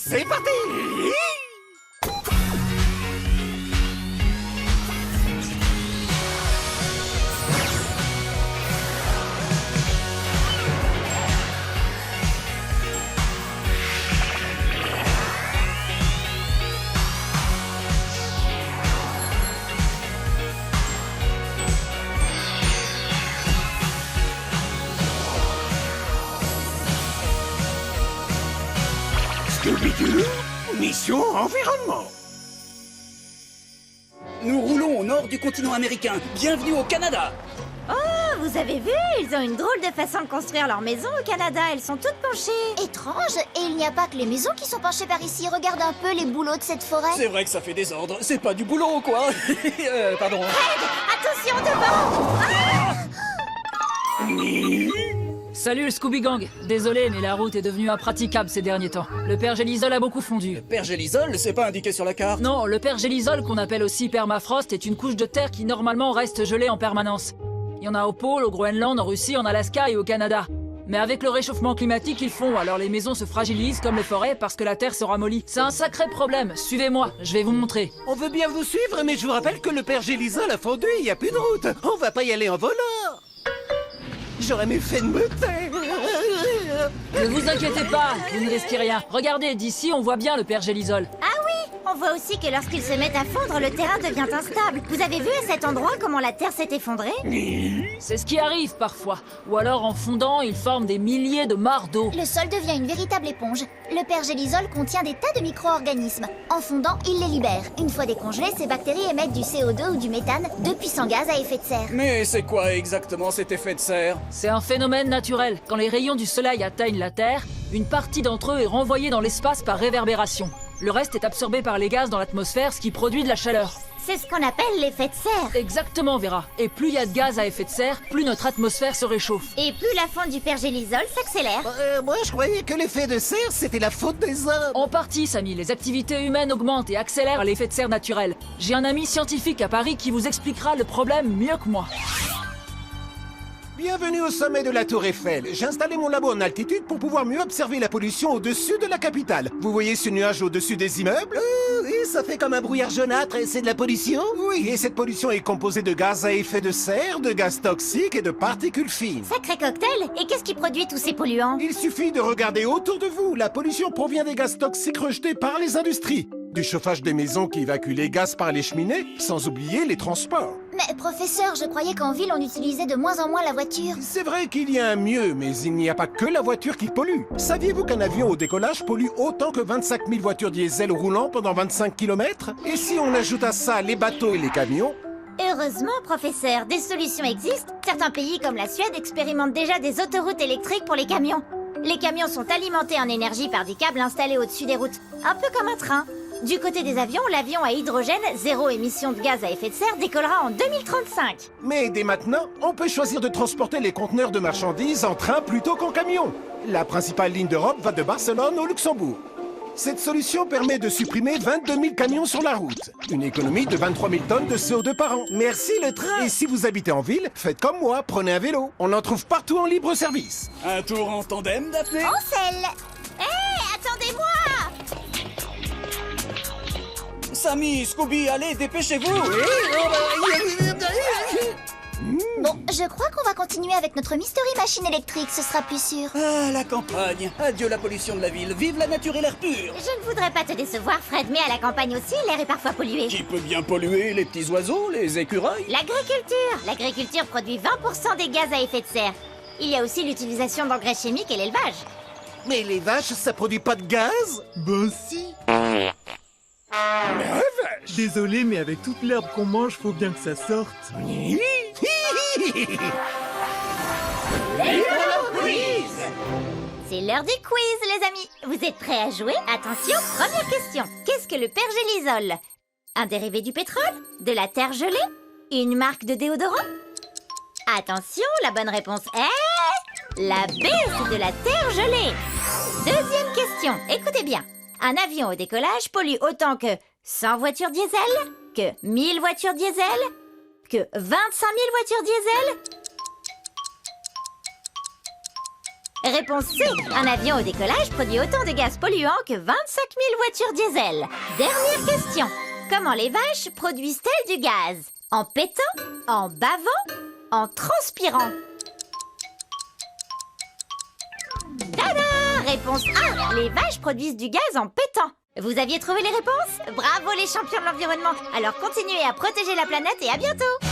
C'est parti! Scooby-Doo, mission environnement. Nous roulons au nord du continent américain. Bienvenue au Canada. Oh, vous avez vu? Ils ont une drôle de façon de construire leur maison au Canada. Elles sont toutes penchées. Étrange. Et il n'y a pas que les maisons qui sont penchées par ici. Regarde un peu les bouleaux de cette forêt. C'est vrai que ça fait désordre. C'est pas du boulot, quoi. Pardon. Attention devant! Salut le Scooby Gang. Désolé, mais la route est devenue impraticable ces derniers temps. Le père Gélisol a beaucoup fondu. Pergélisol, c'est pas indiqué sur la carte. Non, le père Gélisol, qu'on appelle aussi permafrost, est une couche de terre qui normalement reste gelée en permanence. Il y en a au pôle, au Groenland, en Russie, en Alaska et au Canada. Mais avec le réchauffement climatique, ils font, alors les maisons se fragilisent comme les forêts parce que la terre se ramollit. C'est un sacré problème. Suivez-moi, je vais vous montrer. On veut bien vous suivre, mais je vous rappelle que le père Gélisol a fondu, il n'y a plus de route. On va pas y aller en volant. J'aurais mieux fait de me taire. Ne vous inquiétez pas, vous ne risquez rien. Regardez, d'ici, on voit bien le père Gélisol. Ah oui! On voit aussi que lorsqu'ils se mettent à fondre, le terrain devient instable. Vous avez vu à cet endroit comment la terre s'est effondrée? C'est ce qui arrive parfois. Ou alors, en fondant, ils forment des milliers de mares d'eau. Le sol devient une véritable éponge. Le pergélisol contient des tas de micro-organismes. En fondant, il les libère. Une fois décongelés, ces bactéries émettent du CO2 ou du méthane, deux puissants gaz à effet de serre. Mais c'est quoi exactement cet effet de serre? C'est un phénomène naturel. Quand les rayons du soleil atteignent la Terre, une partie d'entre eux est renvoyée dans l'espace par réverbération. Le reste est absorbé par les gaz dans l'atmosphère, ce qui produit de la chaleur. C'est ce qu'on appelle l'effet de serre. Exactement, Vera. Et plus il y a de gaz à effet de serre, plus notre atmosphère se réchauffe. Et plus la fonte du pergélisol s'accélère. Moi, je croyais que l'effet de serre, c'était la faute des hommes. En partie, Samy, les activités humaines augmentent et accélèrent l'effet de serre naturel. J'ai un ami scientifique à Paris qui vous expliquera le problème mieux que moi. Bienvenue au sommet de la Tour Eiffel. J'ai installé mon labo en altitude pour pouvoir mieux observer la pollution au-dessus de la capitale. Vous voyez ce nuage au-dessus des immeubles? Oui, ça fait comme un brouillard jaunâtre et c'est de la pollution? Oui, et cette pollution est composée de gaz à effet de serre, de gaz toxiques et de particules fines. Sacré cocktail. Et qu'est-ce qui produit tous ces polluants? Il suffit de regarder autour de vous. La pollution provient des gaz toxiques rejetés par les industries. Du chauffage des maisons qui évacue les gaz par les cheminées, sans oublier les transports. Mais professeur, je croyais qu'en ville, on utilisait de moins en moins la voiture. C'est vrai qu'il y a un mieux, mais il n'y a pas que la voiture qui pollue. Saviez-vous qu'un avion au décollage pollue autant que 25 000 voitures diesel roulant pendant 25 km? Et si on ajoute à ça les bateaux et les camions? Heureusement, professeur, des solutions existent. Certains pays comme la Suède expérimentent déjà des autoroutes électriques pour les camions. Les camions sont alimentés en énergie par des câbles installés au-dessus des routes, un peu comme un train. Du côté des avions, l'avion à hydrogène, zéro émission de gaz à effet de serre, décollera en 2035. Mais dès maintenant, on peut choisir de transporter les conteneurs de marchandises en train plutôt qu'en camion. La principale ligne d'Europe va de Barcelone au Luxembourg. Cette solution permet de supprimer 22 000 camions sur la route. Une économie de 23 000 tonnes de CO2 par an. Merci le train! Et si vous habitez en ville, faites comme moi, prenez un vélo. On en trouve partout en libre service. Un tour en tandem, Daphné? En selle. Hé, attendez-moi! Samy, Scooby, allez, dépêchez-vous! Bon, je crois qu'on va continuer avec notre Mystery Machine électrique, ce sera plus sûr. Ah, la campagne. Adieu la pollution de la ville. Vive la nature et l'air pur. Je ne voudrais pas te décevoir, Fred, mais à la campagne aussi, l'air est parfois pollué. Qui peut bien polluer? Les petits oiseaux, les écureuils? L'agriculture! L'agriculture produit 20% des gaz à effet de serre. Il y a aussi l'utilisation d'engrais chimiques et l'élevage. Mais les vaches, ça produit pas de gaz? Ben si. Désolé, mais avec toute l'herbe qu'on mange, faut bien que ça sorte. C'est l'heure du quiz, les amis. Vous êtes prêts à jouer? Attention, première question. Qu'est-ce que le pergélisol? Un dérivé du pétrole? De la terre gelée? Une marque de déodorant? Attention, la bonne réponse est... la B, c'est de la terre gelée. Deuxième question, écoutez bien. Un avion au décollage pollue autant que 100 voitures diesel, que 1000 voitures diesel, que 25 000 voitures diesel. Réponse C. Un avion au décollage produit autant de gaz polluants que 25 000 voitures diesel. Dernière question. Comment les vaches produisent-elles du gaz? En pétant? En bavant? En transpirant? Tada! Réponse A. Les vaches produisent du gaz en pétant. Vous aviez trouvé les réponses? Bravo les champions de l'environnement. Alors continuez à protéger la planète et à bientôt!